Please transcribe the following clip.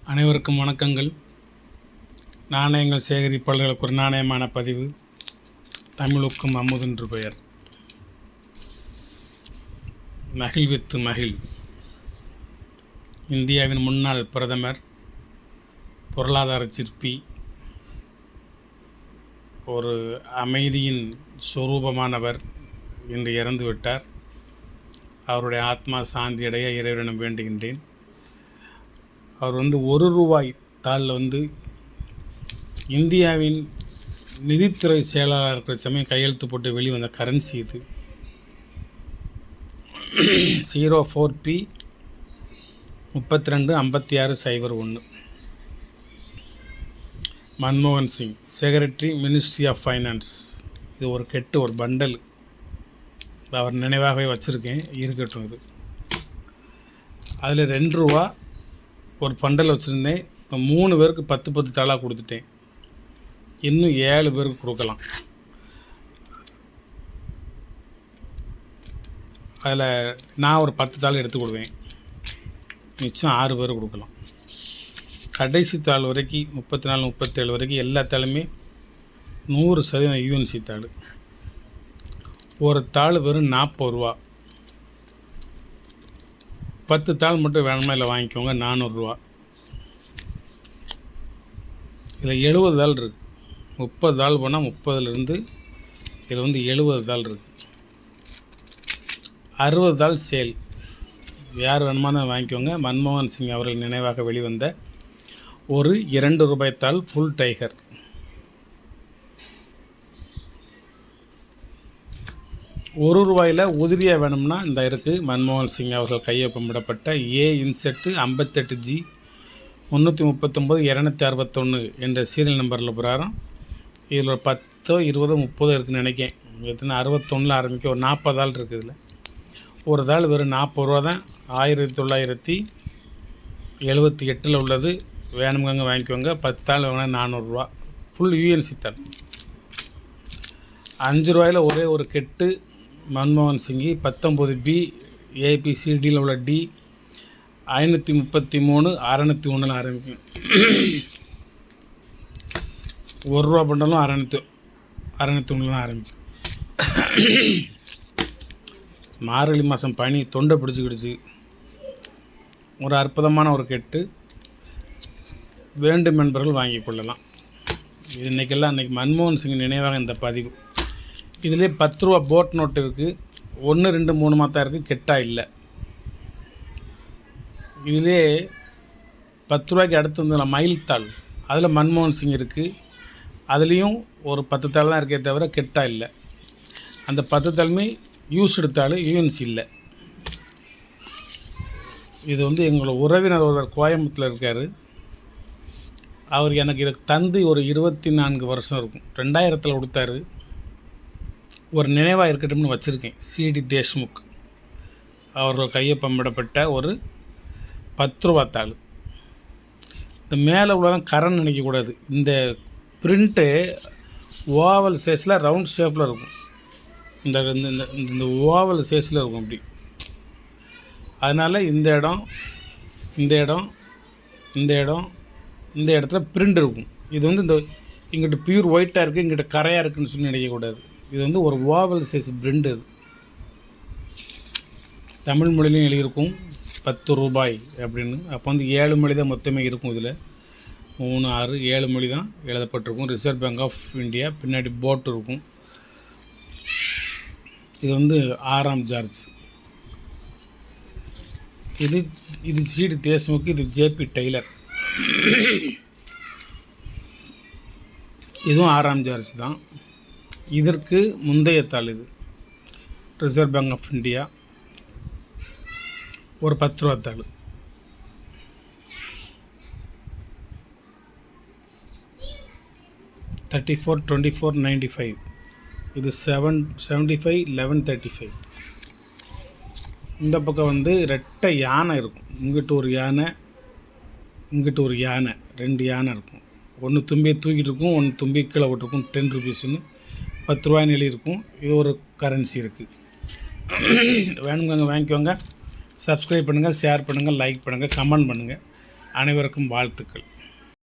அனைவருக்கும் வணக்கங்கள். நாணயங்கள் சேகரிப்பாளர்களுக்கு ஒரு நாணயமான பதிவு. தமிழுக்கும் அமுதென்று பெயர். மகிழ்வித்து மகிழ். இந்தியாவின் முன்னாள் பிரதமர், பொருளாதார சிற்பி, ஒரு அமைதியின் சொரூபமானவர் இன்று இறந்துவிட்டார். அவருடைய ஆத்மா சாந்தி அடைய இறைவனிடம் வேண்டுகின்றேன். அவர் ₹1 தாளில் இந்தியாவின் நிதித்துறை செயலாளர் இருக்கிற சமயம் கையெழுத்து போட்டு வெளிவந்த கரன்சி இது. 04P 325601. மன்மோகன் Singh, secretary, ministry of finance. இது ஒரு ஒரு பண்டல். அவர் நினைவாகவே வச்சுருக்கேன், இருக்கட்டும். இது அதில் ₹2 ஒரு பண்டல் வச்சுருந்தேன். இப்போ 3 பேருக்கு 10 தாளாக கொடுத்துட்டேன். இன்னும் 7 பேருக்கு கொடுக்கலாம். அதில் நான் ஒரு 10 தாள் எடுத்து கொடுவேன். மிச்சம் 6 பேர் கொடுக்கலாம். கடைசி தாள் வரைக்கும் 34 37 வரைக்கும் எல்லா தாளுமே 100% UNC தாள். ஒரு தாள் வெறும் ₹40. 10 தாள் மட்டும் வேணுமா இல்லை வாங்கிக்கோங்க, ₹400. இதில் 70 தாள் இருக்குது. 30 தாள் போனால் 30லேருந்து இதில் 70 தாள் இருக்குது. 60 தாள் சேல். யார் வேணுமா தான் வாங்கிக்கோங்க. மன்மோகன் சிங் அவர்கள் நினைவாக வெளிவந்த ஒரு ₹2 தாள் ஃபுல் டைகர். ₹1 உதிரியாக வேணும்னா இந்த இருக்குது. மன்மோகன் சிங் அவர்கள் கையொப்பமிடப்பட்ட இன்செட்டு 58G 339 261 என்ற சீரியல் நம்பரில் பிரகாரம் இதில் ஒரு 10 20 30 இருக்குதுன்னு நினைக்கிறேன். எத்தனை 61 ஆரம்பிக்க ஒரு 40 தாள் இருக்குது. இதில் ஒரு தாள் வெறும் ₹40 தான். 1978 உள்ளது. வேணுங்க வாங்கிக்கோங்க. 10 தாள் வேணால் ₹400. ஃபுல் UNC தாள். ₹5 ஒரே ஒரு கெட்டு மன்மோகன் சிங்கி 19B ABCDயில் உள்ள D 533 601 ஆரம்பிக்கும். ₹1 பண்டலும் 601 ஆரம்பிக்கும். மார்கழி மாதம் பனி தொண்டை பிடிச்சிக்கிடுச்சு. ஒரு அற்புதமான ஒரு கெட்டு. வேண்டும் என்பவர்கள் வாங்கி கொள்ளலாம். இது இன்றைக்கி மன்மோகன் சிங் நினைவாக இந்த பதிவு. இதிலே ₹10 போட் நோட்டு இருக்குது. 1 2 3 தான் இருக்குது, கெட்டாக இல்லை. இதிலே ₹10 அடுத்து மயில் தாள். அதில் மன்மோகன் சிங் இருக்குது. அதுலேயும் ஒரு 10 தாள் தான் இருக்கே தவிர கெட்டாக இல்லை. அந்த 10 தாளுமே யூஸ்டு தாள், UNC இல்லை. இது எங்களோட உறவினர் ஒருவர் கோயம்புத்தூரில் இருக்கார். அவர் எனக்கு இதை தந்து ஒரு 24 வருஷம் இருக்கும். 2000 கொடுத்தாரு. ஒரு நினைவாக இருக்கட்டும்னு வச்சுருக்கேன். CD தேஷ்முக் அவர்கள் கையொப்பமிடப்பட்ட ஒரு ₹10 தாள். இந்த மேலே உள்ளதான் கரண்ட் நினைக்கக்கூடாது. இந்த பிரிண்ட்டு ஓவல் சைஸில் ரவுண்ட் ஷேப்பில் இருக்கும். இந்த ஓவல் சைஸில் இருக்கும் அப்படி. அதனால் இந்த இடத்துல பிரிண்ட் இருக்கும். இது இந்த இங்கிட்ட பியூர் ஒயிட்டாக இருக்குது, இங்கிட்ட கரையாக இருக்குதுன்னு சொல்லி நினைக்கக்கூடாது. இது ஒரு ஓவல் சைஸ் பிரிண்ட். இது தமிழ் மொழிலையும் எழுதியிருக்கும் ₹10 அப்படின்னு. அப்போ 7 மொழி தான் மொத்தமே இருக்கும். இதில் 3 6 7 மொழி தான் எழுதப்பட்டிருக்கும். ரிசர்வ் பேங்க் ஆஃப் இந்தியா பின்னாடி போட்டு இருக்கும். இது 6ஆம் ஜார்ஜ். இது CD தேஷ்முக். இது JP டெய்லர். இதுவும் 6ஆம் ஜார்ஜ் தான். இதற்கு முந்தைய தாள். இது ரிசர்வ் பேங்க் ஆஃப் இந்தியா. ஒரு ₹10 தாள். $34 24 95. இது 775 1135. இந்த பக்கம் ரெட்டை யானை இருக்கும். இங்கிட்டு ஒரு யானை, இங்கிட்டு ஒரு யானை, 2 யானை இருக்கும். ஒன்று தும்பியை தூக்கிட்டு இருக்கும், ஒன்று தும்பியை கீழே விட்டுருக்கும். ₹10 ₹10 எழுதியிருக்கும். இது ஒரு கரன்சி இருக்குது. வேணுங்க வாங்கிக்கோங்க. சப்ஸ்கிரைப் பண்ணுங்கள், ஷேர் பண்ணுங்கள், லைக் பண்ணுங்கள், கமெண்ட் பண்ணுங்கள். அனைவருக்கும் வாழ்த்துக்கள்.